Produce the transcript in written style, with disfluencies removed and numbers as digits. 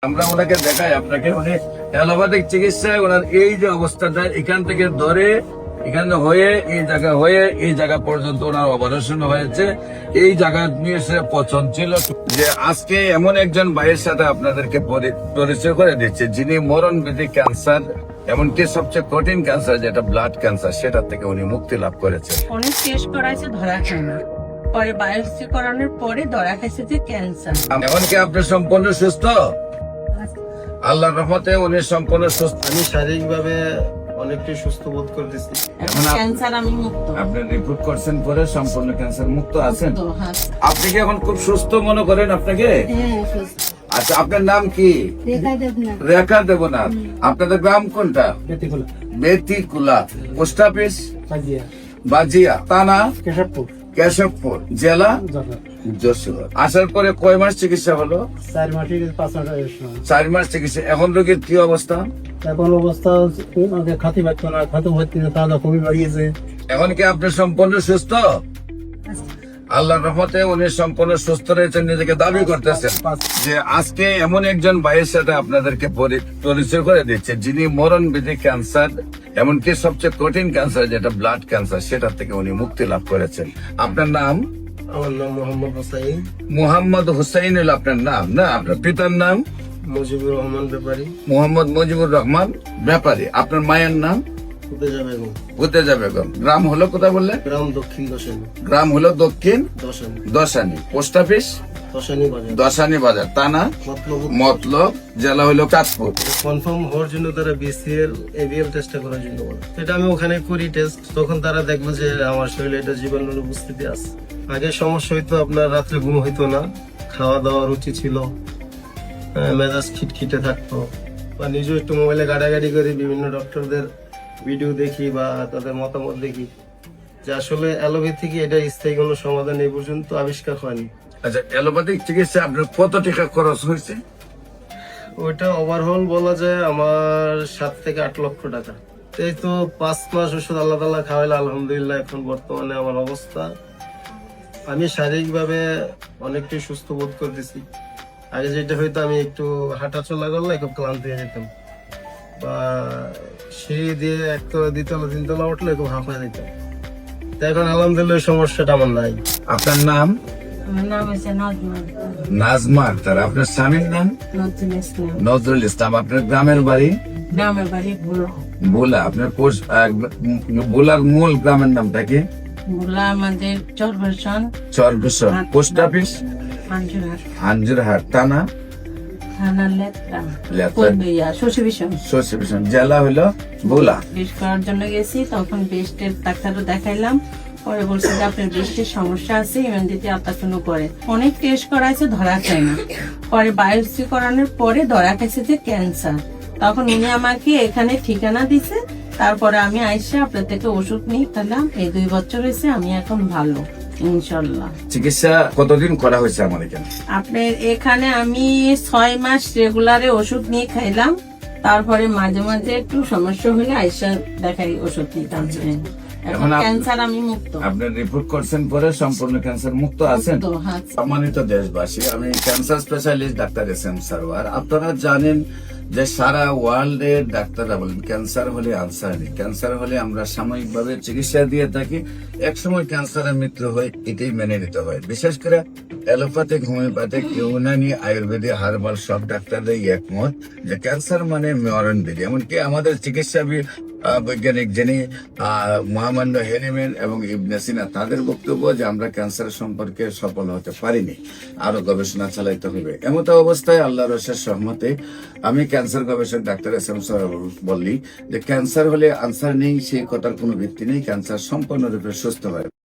আমরা ওনাকে দেখাই আপনাকে, উনি অ্যালোপ্যাথিক চিকিৎসায় ওনার এই যে অবস্থাটা এখান থেকে ধরে এখানে হয়ে এই জায়গা পর্যন্ত ওনার অপারেশন হয়েছে। এই জায়গা নিয়ে সে পছন্দ ছিল যে আজকে এমন একজন ভাইয়ের সাথে আপনাদেরকে পরিচয় করে দিচ্ছে যিনি মরণবিধি ক্যান্সার, এমনকি সবচেয়ে কঠিন ক্যান্সার যেটা ব্লাড ক্যান্সার, সেটা থেকে উনি মুক্তি লাভ করেছে। অনেক টেস্ট করাইছে, ধরা খায় না। পরে বায়োপসি করানোর পরে ধরা খাইছে যে ক্যান্সার। এমনকি আপনি সম্পূর্ণ সুস্থ, আল্লাহর রহমতে উনি সম্পূর্ণ সুস্থ। আমি শারীরিকভাবে অনেকটাই সুস্থ বোধ করতেছি। এখন ক্যান্সার আমি মুক্ত। আপনি রিপোর্ট করছেন পরে সম্পূর্ণ ক্যান্সার মুক্ত আছেন। তো হ্যাঁ, আপনি কি এখন খুব সুস্থ মনে করেন আপনাকে? সুস্থ। আচ্ছা, আপনার নাম কি? রেখা দেবনাথ। আপনাদের গ্রাম কোনটা? বেতিকুলা। পোস্ট অফিস বাজিয়া, থানা কেশবপুর, জেলা যশোর। আসার পরে কয় মাস চিকিৎসা হলো? 4 মাস চিকিৎসা। এখন রোগীর কি অবস্থা? এখন অবস্থা খাতি পাচ্ছ না, খাতে ভর্তি তাজা খুবই বাড়িয়েছে। এখন কি আপনি সম্পূর্ণ সুস্থ? আল্লাহর রহমতে উনি সম্পূর্ণ সুস্থ রয়েছেন, নিজেকে দাবি করতেছেন। যে আজকে এমন একজন ভাইয়ের সাথে আপনাদেরকে পরিচয় করে দিচ্ছে যিনি মরণবিধি ক্যান্সার, এমনকি সবচেয়ে কঠিন ক্যান্সার যেটা ব্লাড ক্যান্সার, সেটা থেকে উনি মুক্তি লাভ করেছেন। আপনার নাম? আমার নাম মোহাম্মদ হোসাইন। মোহাম্মদ হুসাইন হলো আপনার নাম না? আপনার পিতার নাম? মুজিবুর রহমান ব্যাপারী। মোহাম্মদ মুজিবুর রহমান ব্যাপারী। আপনার মায়ের নাম? উত্তেজা বেগম। উত্তেজা বেগম। গ্রাম হলো কোথায় বললে? গ্রাম দক্ষিণ দশানি। গ্রাম হলো দক্ষিণ দশানি। দশানি। পোস্ট অফিস দশানি বাজার। দশানি বাজার, থানা মতলব, জেলা হলো চাঁদপুর। কনফার্ম হওয়ার জন্য তারা বিসিএল এবিএল টেস্ট করার জন্য বলে। সেটা আমি ওখানে করি টেস্ট, তখন তারা দেখলো যে আমার শরীরে এটা জীবাণুর উপস্থিতি আছে। আগে সমস্যা হইতো, আপনার রাত্রে ঘুম হইতো না, খাওয়া দাওয়া রুচি ছিল, মেজাজ খিটখিটে থাকতো, বা নিজেও একটু মোবাইলে গাড়াগাড়ি করে বিভিন্ন ডক্টরদের ভিডিও দেখি বা তাদের মতামত দেখি যে আসলে অ্যালোপ্যাথি এটা স্থায়ী কোনো সমাধান এই পর্যন্ত আবিষ্কার হয়নি। আচ্ছা, অ্যালোপ্যাথিক চিকিৎসা আপনার কত টাকা খরচ হয়েছে? ওইটা ওভারঅল বলা যায় আমার 7 থেকে 8 লক্ষ টাকা। এই তো 5 মাস ওষুধ আল্লাহ তাআলা খাওয়াইলে আলহামদুলিল্লাহ এখন বর্তমানে আমার অবস্থা, আমি শারীরিকভাবে অনেকটাই সুস্থ বোধ করতেছি। আগে যেটা হয়তো আমি একটু হাঁটা চলা করলে খুব ক্লান্ত হয়ে যেতাম, বা সিঁড়ি দিয়ে 1 তলা 2 তলা 3 তলা উঠলে খুব হাঁপায় যেতাম। তো এখন আলহামদুলিল্লাহ এই সমস্যাটা আমার নাই। আপনার নাম? আমার নাম হচ্ছে নাজমা। নাজমা আক্তার। আপনার স্বামীর নাম? নজরুল ইসলাম। নজরুল ইসলাম। আপনার গ্রামের বাড়ি? গ্রামের বাড়ি ভোলা। আপনার ভোলার মূল গ্রামের নামটা কি? ভোলা আমাদের চরবেশন। চরবেশন। পোস্ট অফিস হাঞ্জুরহাট, থানা শশীভূষণ, জেলা হলো ভোলা। টেস্ট করার জন্য গেছি, তখন বেস্টের ডাক্তারও দেখাইলাম। পরে বলছে যে আপনার বেস্টের সমস্যা আছে, ইমিউনিটি আল্ট্রাসাউন্ড করে অনেক টেস্ট করাইছে, ধরা খায় না। পরে বায়োপসি করানোর পরে ধরা খাইছে যে ক্যান্সার। তখন উনি আমাকে এখানে ঠিকানা দিছে, তারপরে আমি আইসা আপনার থেকে ওষুধ নিয়ে খেলাম। এই 2 বছর হয়েছে, আমি এখন ভালো ইনশাল্লাহ। চিকিৎসা কতদিন করা হয়েছে আমার এখানে? আপনার এখানে আমি 6 মাস রেগুলারে ওষুধ নিয়ে খাইলাম, তারপরে মাঝে মাঝে একটু সমস্যা হলে আইসা দেখাই ওষুধ নিতাম। এখন ক্যান্সার আমি মুক্ত। আপনি রিপোর্ট করছেন পরে সম্পূর্ণ ক্যান্সার মুক্ত আছেন। সম্মানিত দেশবাসী, আমি cancer specialist doctor SM. Sarwar. আপনারা জানেন যে সারা ওয়ার্ল্ড এর ডাক্তাররা বলেন ক্যান্সার হলে আনসার নেই, ক্যান্সার হলে আমরা সাময়িকভাবে চিকিৎসা দিয়ে থাকি, একসময় ক্যান্সারের মৃত্যু হয়, এটাই মেনে নিতে হয়। বিশেষ করে allopathic, homeopathic, Unani, Ayurvedic, herbal সব ডাক্তাররাই একমত যে ক্যান্সার মানে মরণবিধি। এমনকি আমাদের চিকিৎসা বৈজ্ঞানিক যিনি মহামান্য হেনিম্যান এবং ইবনে সিনা, তাদের বক্তব্য যে আমরা ক্যান্সার সম্পর্কে সফল হতে পারিনি, আরো গবেষণা চালাইতে হবে। এমত অবস্থায় আল্লাহর অশেষ রহমতে আমি ক্যান্সার গবেষক ডাক্তার এস.এম. সারোয়ার বললি যে ক্যান্সার হলে আনসার নেই, সেই কথার কোনো ভিত্তি নেই। ক্যান্সার সম্পূর্ণরূপে সুস্থ হয়।